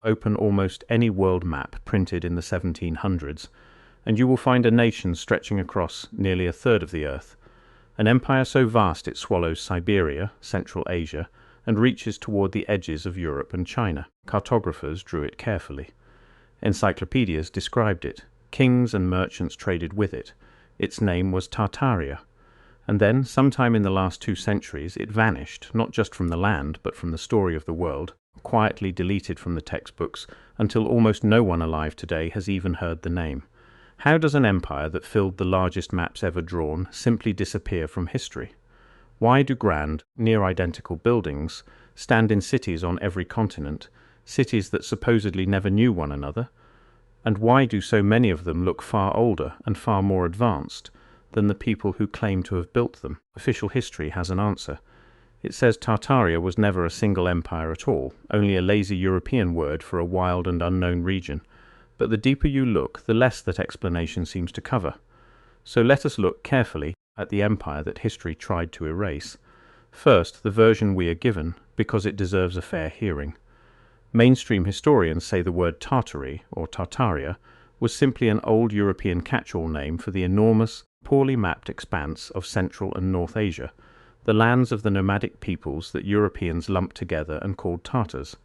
Open almost any world map printed in the 1700s, and you will find a nation stretching across nearly a third of the earth, an empire so vast it swallows Siberia, Central Asia, and reaches toward the edges of Europe and China. Cartographers drew it carefully. Encyclopedias described it. Kings and merchants traded with it. Its name was Tartaria. And then, sometime in the last 2 centuries, it vanished, not just from the land, but from the story of the world, quietly deleted from the textbooks, until almost no one alive today has even heard the name. How does an empire that filled the largest maps ever drawn simply disappear from history? Why do grand, near-identical buildings stand in cities on every continent, cities that supposedly never knew one another? And why do so many of them look far older and far more advanced than the people who claim to have built them? Official history has an answer. It says Tartaria was never a single empire at all, only a lazy European word for a wild and unknown region. But the deeper you look, the less that explanation seems to cover. So let us look carefully at the empire that history tried to erase. First, the version we are given, because it deserves a fair hearing. Mainstream historians say the word Tartary, or Tartaria, was simply an old European catch-all name for the enormous, poorly mapped expanse of Central and North Asia, the lands of the nomadic peoples that Europeans lumped together and called Tartars.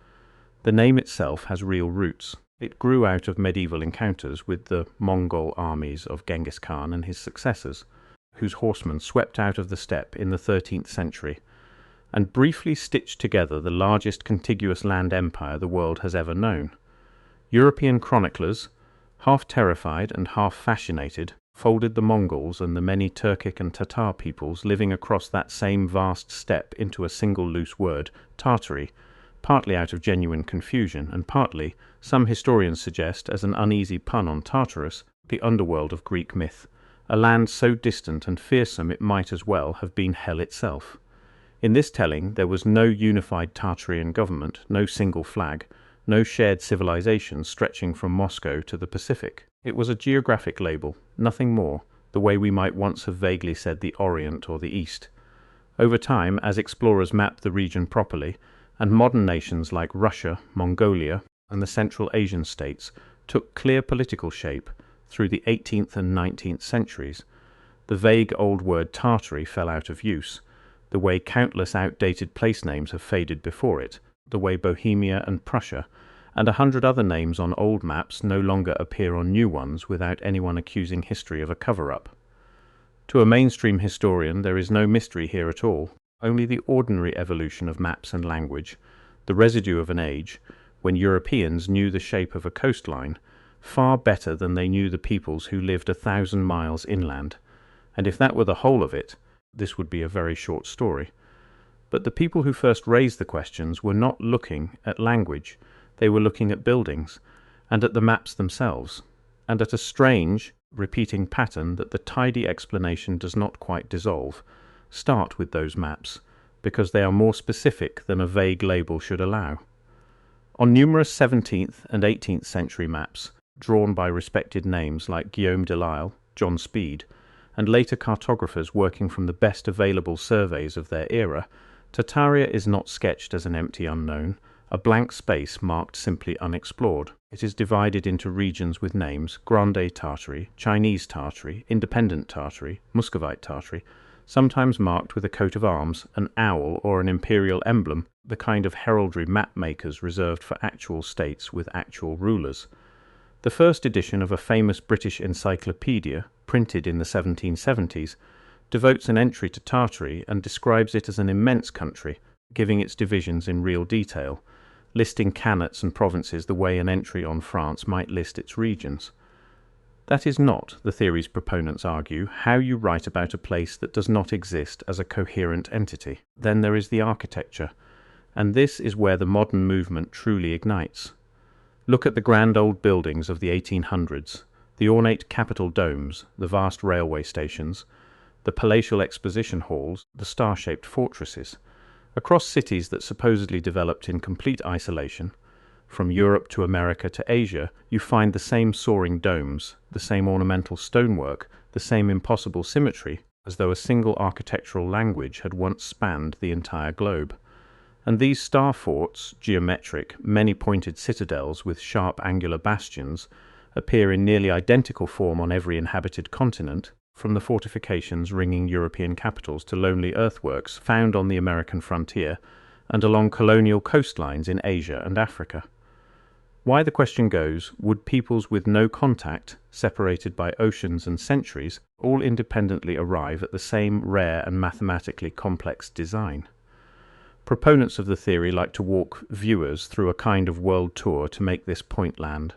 The name itself has real roots. It grew out of medieval encounters with the Mongol armies of Genghis Khan and his successors, whose horsemen swept out of the steppe in the 13th century, and briefly stitched together the largest contiguous land empire the world has ever known. European chroniclers, half terrified and half fascinated, folded the Mongols and the many Turkic and Tatar peoples living across that same vast steppe into a single loose word, Tartary, partly out of genuine confusion, and partly, some historians suggest, as an uneasy pun on Tartarus, the underworld of Greek myth, a land so distant and fearsome it might as well have been hell itself. In this telling there was no unified Tartarian government, no single flag, no shared civilization stretching from Moscow to the Pacific. It was a geographic label, nothing more, the way we might once have vaguely said the Orient or the East. Over time, as explorers mapped the region properly, and modern nations like Russia, Mongolia, and the Central Asian states took clear political shape through the 18th and 19th centuries, the vague old word Tartary fell out of use, the way countless outdated place names have faded before it, the way Bohemia and Prussia, and 100 other names on old maps no longer appear on new ones without anyone accusing history of a cover-up. To a mainstream historian there is no mystery here at all, only the ordinary evolution of maps and language, the residue of an age when Europeans knew the shape of a coastline far better than they knew the peoples who lived 1,000 miles inland, and if that were the whole of it, this would be a very short story. But the people who first raised the questions were not looking at language, they were looking at buildings, and at the maps themselves, and at a strange, repeating pattern that the tidy explanation does not quite dissolve. Start with those maps, because they are more specific than a vague label should allow. On numerous 17th and 18th century maps, drawn by respected names like Guillaume de Lisle, John Speed, and later cartographers working from the best available surveys of their era, Tartaria is not sketched as an empty unknown, a blank space marked simply unexplored. It is divided into regions with names: Grande Tartary, Chinese Tartary, Independent Tartary, Muscovite Tartary, sometimes marked with a coat of arms, an owl or an imperial emblem, the kind of heraldry map makers reserved for actual states with actual rulers. The first edition of a famous British encyclopedia, printed in the 1770s, devotes an entry to Tartary and describes it as an immense country, giving its divisions in real detail, listing khanats and provinces the way an entry on France might list its regions. That is not, the theory's proponents argue, how you write about a place that does not exist as a coherent entity. Then there is the architecture, and this is where the modern movement truly ignites. Look at the grand old buildings of the 1800s, the ornate capitol domes, the vast railway stations, the palatial exposition halls, the star-shaped fortresses. Across cities that supposedly developed in complete isolation, from Europe to America to Asia, you find the same soaring domes, the same ornamental stonework, the same impossible symmetry, as though a single architectural language had once spanned the entire globe. And these star forts, geometric, many-pointed citadels with sharp angular bastions, appear in nearly identical form on every inhabited continent, from the fortifications ringing European capitals to lonely earthworks found on the American frontier and along colonial coastlines in Asia and Africa. Why, the question goes, would peoples with no contact, separated by oceans and centuries, all independently arrive at the same rare and mathematically complex design? Proponents of the theory like to walk viewers through a kind of world tour to make this point land.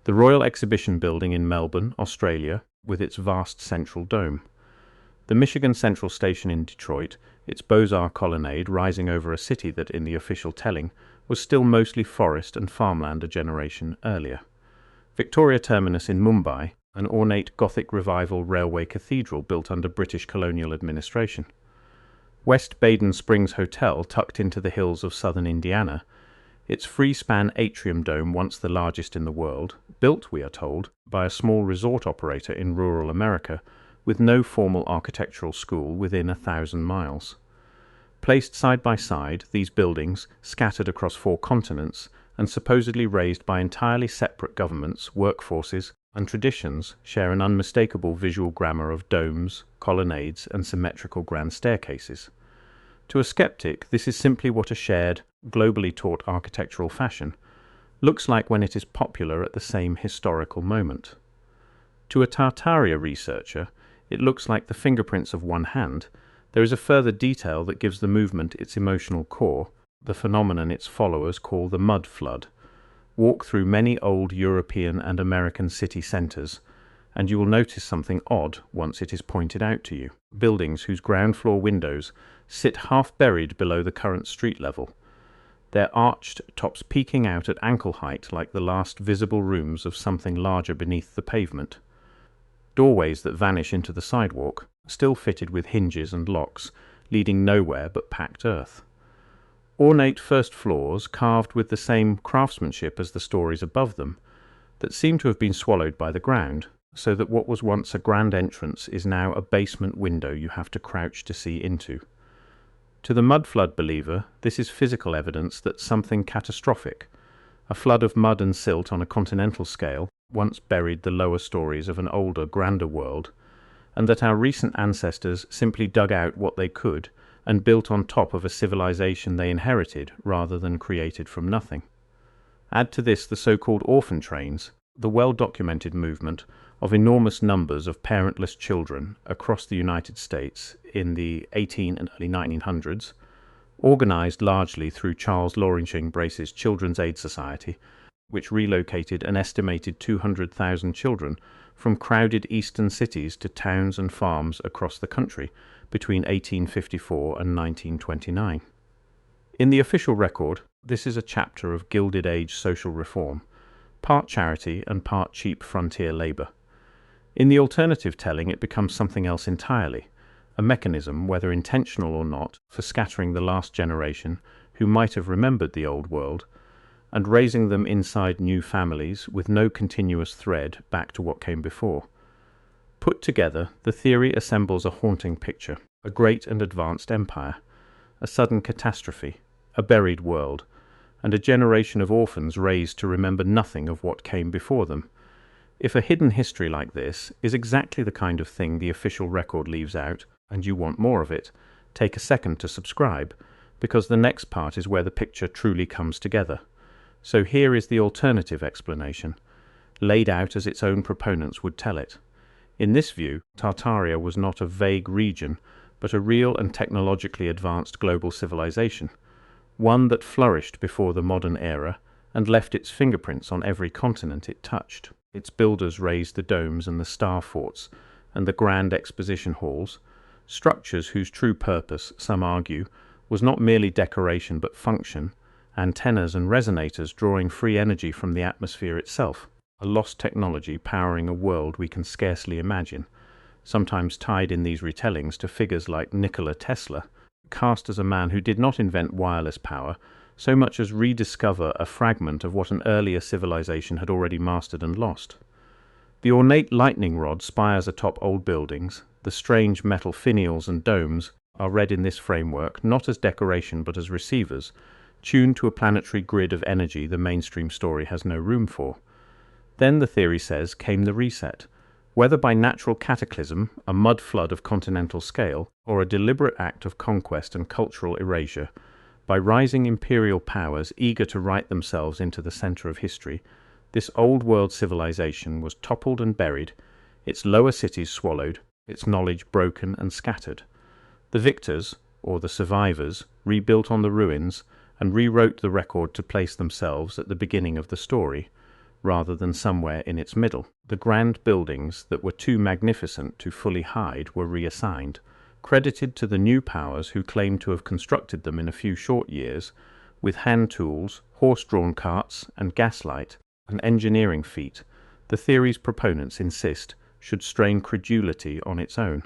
The Royal Exhibition Building in Melbourne, Australia, with its vast central dome. The Michigan Central Station in Detroit, its Beaux-Arts colonnade rising over a city that, in the official telling, was still mostly forest and farmland a generation earlier. Victoria Terminus in Mumbai, an ornate Gothic Revival railway cathedral built under British colonial administration. West Baden Springs Hotel, tucked into the hills of southern Indiana, its free-span atrium dome, once the largest in the world, built, we are told, by a small resort operator in rural America, with no formal architectural school within 1,000 miles. Placed side by side, these buildings, scattered across 4 continents, and supposedly raised by entirely separate governments, workforces, and traditions, share an unmistakable visual grammar of domes, colonnades, and symmetrical grand staircases. To a skeptic, this is simply what a shared, globally taught architectural fashion looks like when it is popular at the same historical moment. To a Tartaria researcher, it looks like the fingerprints of one hand. There is a further detail that gives the movement its emotional core, the phenomenon its followers call the mud flood. Walk through many old European and American city centres, and you will notice something odd once it is pointed out to you. Buildings whose ground floor windows sit half buried below the current street level, their arched tops peeking out at ankle height like the last visible rooms of something larger beneath the pavement. Doorways that vanish into the sidewalk, still fitted with hinges and locks, leading nowhere but packed earth. Ornate first floors, carved with the same craftsmanship as the stories above them, that seem to have been swallowed by the ground, so that what was once a grand entrance is now a basement window you have to crouch to see into. To the mud flood believer, this is physical evidence that something catastrophic, a flood of mud and silt on a continental scale, once buried the lower stories of an older, grander world, and that our recent ancestors simply dug out what they could and built on top of a civilization they inherited rather than created from nothing. Add to this the so-called orphan trains, the well-documented movement of enormous numbers of parentless children across the United States in the 18 and early 1900s, organized largely through Charles Loringing Brace's Children's Aid Society, which relocated an estimated 200,000 children from crowded eastern cities to towns and farms across the country between 1854 and 1929. In the official record, this is a chapter of Gilded Age social reform, part charity and part cheap frontier labor. In the alternative telling, it becomes something else entirely, a mechanism, whether intentional or not, for scattering the last generation who might have remembered the old world, and raising them inside new families with no continuous thread back to what came before. Put together, the theory assembles a haunting picture, a great and advanced empire, a sudden catastrophe, a buried world, and a generation of orphans raised to remember nothing of what came before them. If a hidden history like this is exactly the kind of thing the official record leaves out, and you want more of it, take a second to subscribe, because the next part is where the picture truly comes together. So here is the alternative explanation, laid out as its own proponents would tell it. In this view, Tartaria was not a vague region, but a real and technologically advanced global civilization, one that flourished before the modern era and left its fingerprints on every continent it touched. Its builders raised the domes and the star forts and the grand exposition halls, structures whose true purpose, some argue, was not merely decoration but function, antennas and resonators drawing free energy from the atmosphere itself, a lost technology powering a world we can scarcely imagine, sometimes tied in these retellings to figures like Nikola Tesla, cast as a man who did not invent wireless power so much as rediscover a fragment of what an earlier civilization had already mastered and lost. The ornate lightning rod spires atop old buildings, the strange metal finials and domes, are read in this framework not as decoration but as receivers, tuned to a planetary grid of energy the mainstream story has no room for. Then, the theory says, came the reset. Whether by natural cataclysm, a mud flood of continental scale, or a deliberate act of conquest and cultural erasure, by rising imperial powers eager to write themselves into the center of history, this old world civilization was toppled and buried, its lower cities swallowed, its knowledge broken and scattered. The victors, or the survivors, rebuilt on the ruins and rewrote the record to place themselves at the beginning of the story, rather than somewhere in its middle. The grand buildings that were too magnificent to fully hide were reassigned, credited to the new powers who claimed to have constructed them in a few short years, with hand tools, horse-drawn carts, and gaslight, an engineering feat the theory's proponents insist should strain credulity on its own.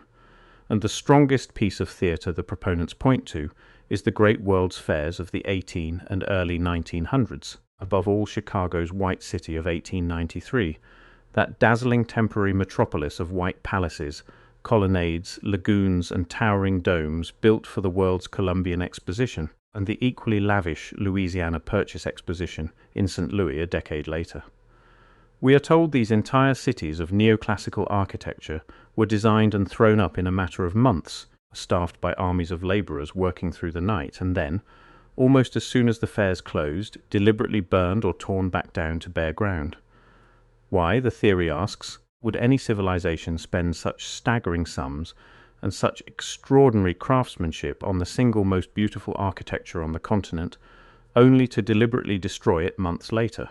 And the strongest piece of theatre the proponents point to is the great world's fairs of the 18 and early 1900s, above all Chicago's White City of 1893, that dazzling temporary metropolis of white palaces, colonnades, lagoons, and towering domes built for the world's Columbian Exposition, and the equally lavish Louisiana Purchase Exposition in St. Louis a decade later. We are told these entire cities of neoclassical architecture were designed and thrown up in a matter of months, staffed by armies of labourers working through the night, and then, almost as soon as the fairs closed, deliberately burned or torn back down to bare ground. Why, the theory asks, would any civilization spend such staggering sums and such extraordinary craftsmanship on the single most beautiful architecture on the continent, only to deliberately destroy it months later?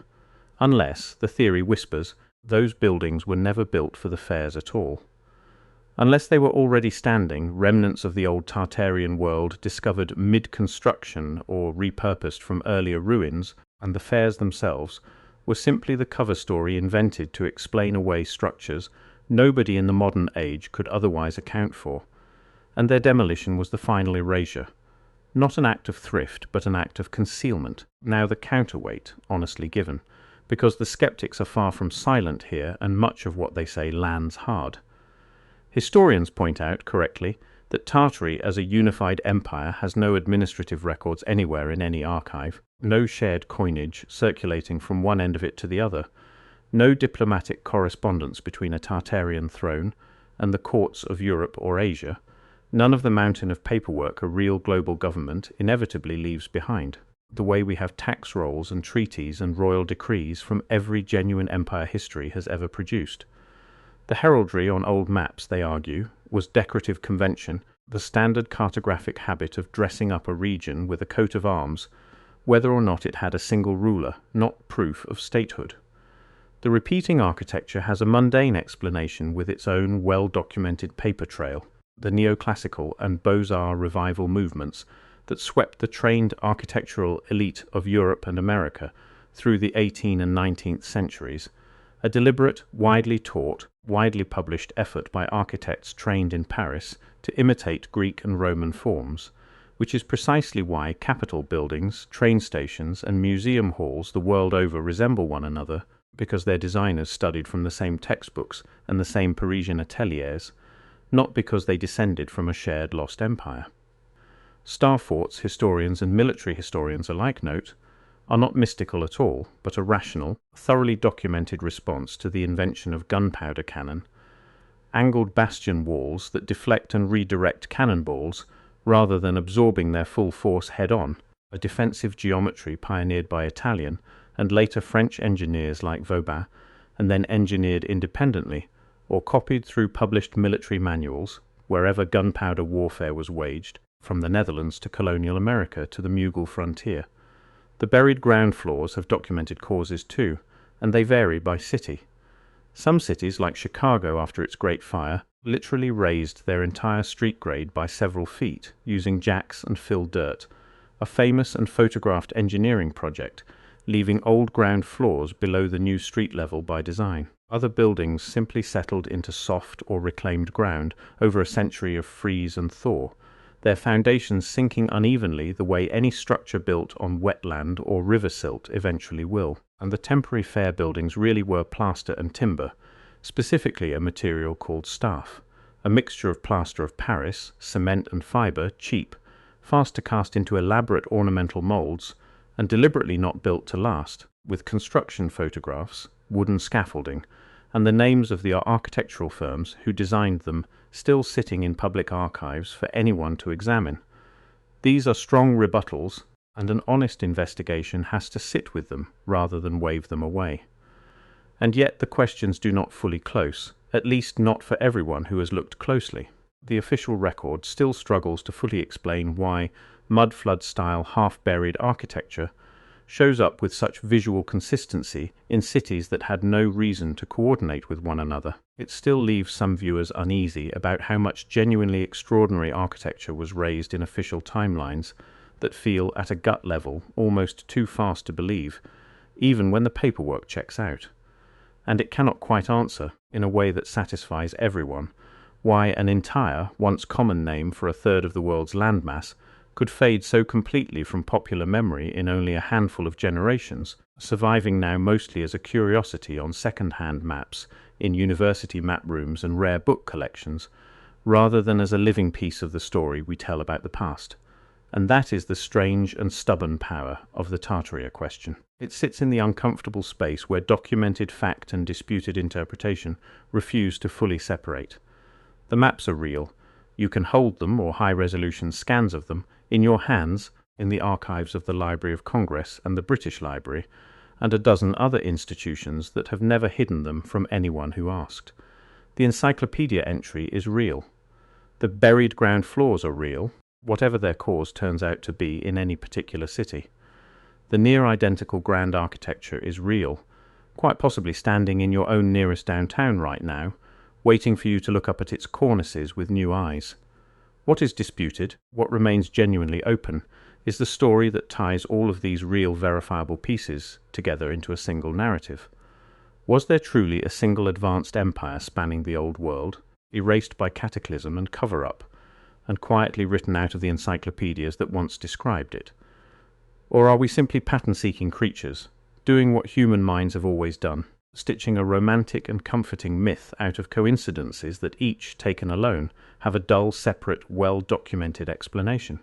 Unless, the theory whispers, those buildings were never built for the fairs at all. Unless they were already standing, remnants of the old Tartarian world discovered mid-construction or repurposed from earlier ruins, and the fairs themselves were simply the cover story invented to explain away structures nobody in the modern age could otherwise account for, and their demolition was the final erasure. Not an act of thrift, but an act of concealment, now the counterweight, honestly given, because the skeptics are far from silent here, and much of what they say lands hard. Historians point out, correctly, that Tartary as a unified empire has no administrative records anywhere in any archive, no shared coinage circulating from one end of it to the other, no diplomatic correspondence between a Tartarian throne and the courts of Europe or Asia, none of the mountain of paperwork a real global government inevitably leaves behind, the way we have tax rolls and treaties and royal decrees from every genuine empire history has ever produced. The heraldry on old maps, they argue, was decorative convention, the standard cartographic habit of dressing up a region with a coat of arms, whether or not it had a single ruler, not proof of statehood. The repeating architecture has a mundane explanation with its own well-documented paper trail, the neoclassical and Beaux-Arts revival movements that swept the trained architectural elite of Europe and America through the 18th and 19th centuries, a deliberate, widely taught, widely published effort by architects trained in Paris to imitate Greek and Roman forms, which is precisely why Capitol buildings, train stations, and museum halls the world over resemble one another, because their designers studied from the same textbooks and the same Parisian ateliers, not because they descended from a shared lost empire. Star forts historians and military historians alike note are not mystical at all, but a rational, thoroughly documented response to the invention of gunpowder cannon, angled bastion walls that deflect and redirect cannonballs rather than absorbing their full force head-on, a defensive geometry pioneered by Italian and later French engineers like Vauban, and then engineered independently, or copied through published military manuals, wherever gunpowder warfare was waged, from the Netherlands to colonial America to the Mughal frontier. The buried ground floors have documented causes too, and they vary by city. Some cities, like Chicago after its Great Fire, literally raised their entire street grade by several feet using jacks and filled dirt, a famous and photographed engineering project, leaving old ground floors below the new street level by design. Other buildings simply settled into soft or reclaimed ground over a century of freeze and thaw, their foundations sinking unevenly the way any structure built on wetland or river silt eventually will. And the temporary fair buildings really were plaster and timber, specifically a material called staff, a mixture of plaster of Paris, cement and fibre, cheap, fast to cast into elaborate ornamental moulds, and deliberately not built to last, with construction photographs, wooden scaffolding, and the names of the architectural firms who designed them still sitting in public archives for anyone to examine. These are strong rebuttals, and an honest investigation has to sit with them rather than wave them away. And yet the questions do not fully close, at least not for everyone who has looked closely. The official record still struggles to fully explain why mud-flood-style half-buried architecture shows up with such visual consistency in cities that had no reason to coordinate with one another. It still leaves some viewers uneasy about how much genuinely extraordinary architecture was raised in official timelines that feel, at a gut level, almost too fast to believe, even when the paperwork checks out. And it cannot quite answer, in a way that satisfies everyone, why an entire, once common name for a third of the world's landmass could fade so completely from popular memory in only a handful of generations, surviving now mostly as a curiosity on second-hand maps in university map rooms and rare book collections, rather than as a living piece of the story we tell about the past. And that is the strange and stubborn power of the Tartaria question. It sits in the uncomfortable space where documented fact and disputed interpretation refuse to fully separate. The maps are real. You can hold them, or high-resolution scans of them, in your hands in the archives of the Library of Congress and the British Library, and a dozen other institutions that have never hidden them from anyone who asked. The encyclopedia entry is real. The buried ground floors are real, whatever their cause turns out to be in any particular city. The near-identical grand architecture is real, quite possibly standing in your own nearest downtown right now, waiting for you to look up at its cornices with new eyes. What is disputed, what remains genuinely open, is the story that ties all of these real verifiable pieces together into a single narrative. Was there truly a single advanced empire spanning the old world, erased by cataclysm and cover-up, and quietly written out of the encyclopedias that once described it? Or are we simply pattern-seeking creatures, doing what human minds have always done, stitching a romantic and comforting myth out of coincidences that each, taken alone, have a dull, separate, well-documented explanation?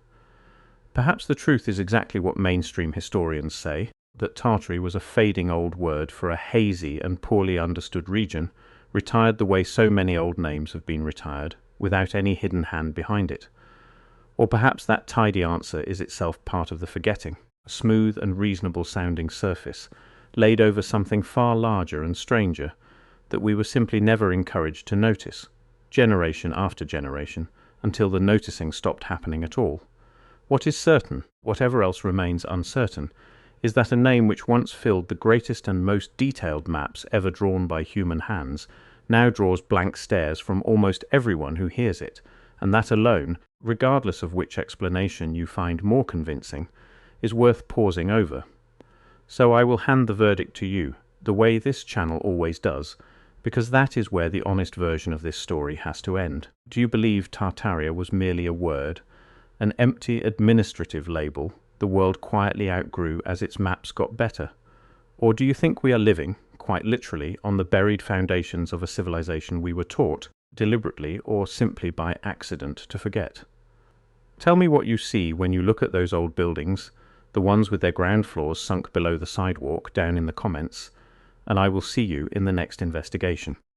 Perhaps the truth is exactly what mainstream historians say, that Tartary was a fading old word for a hazy and poorly understood region, retired the way so many old names have been retired, without any hidden hand behind it. Or perhaps that tidy answer is itself part of the forgetting, a smooth and reasonable-sounding surface, laid over something far larger and stranger, that we were simply never encouraged to notice, generation after generation, until the noticing stopped happening at all. What is certain, whatever else remains uncertain, is that a name which once filled the greatest and most detailed maps ever drawn by human hands now draws blank stares from almost everyone who hears it, and that alone, regardless of which explanation you find more convincing, is worth pausing over. So I will hand the verdict to you, the way this channel always does, because that is where the honest version of this story has to end. Do you believe Tartaria was merely a word, an empty administrative label the world quietly outgrew as its maps got better? Or do you think we are living, quite literally, on the buried foundations of a civilization we were taught, deliberately or simply by accident, to forget? Tell me what you see when you look at those old buildings, the ones with their ground floors sunk below the sidewalk, down in the comments, and I will see you in the next investigation.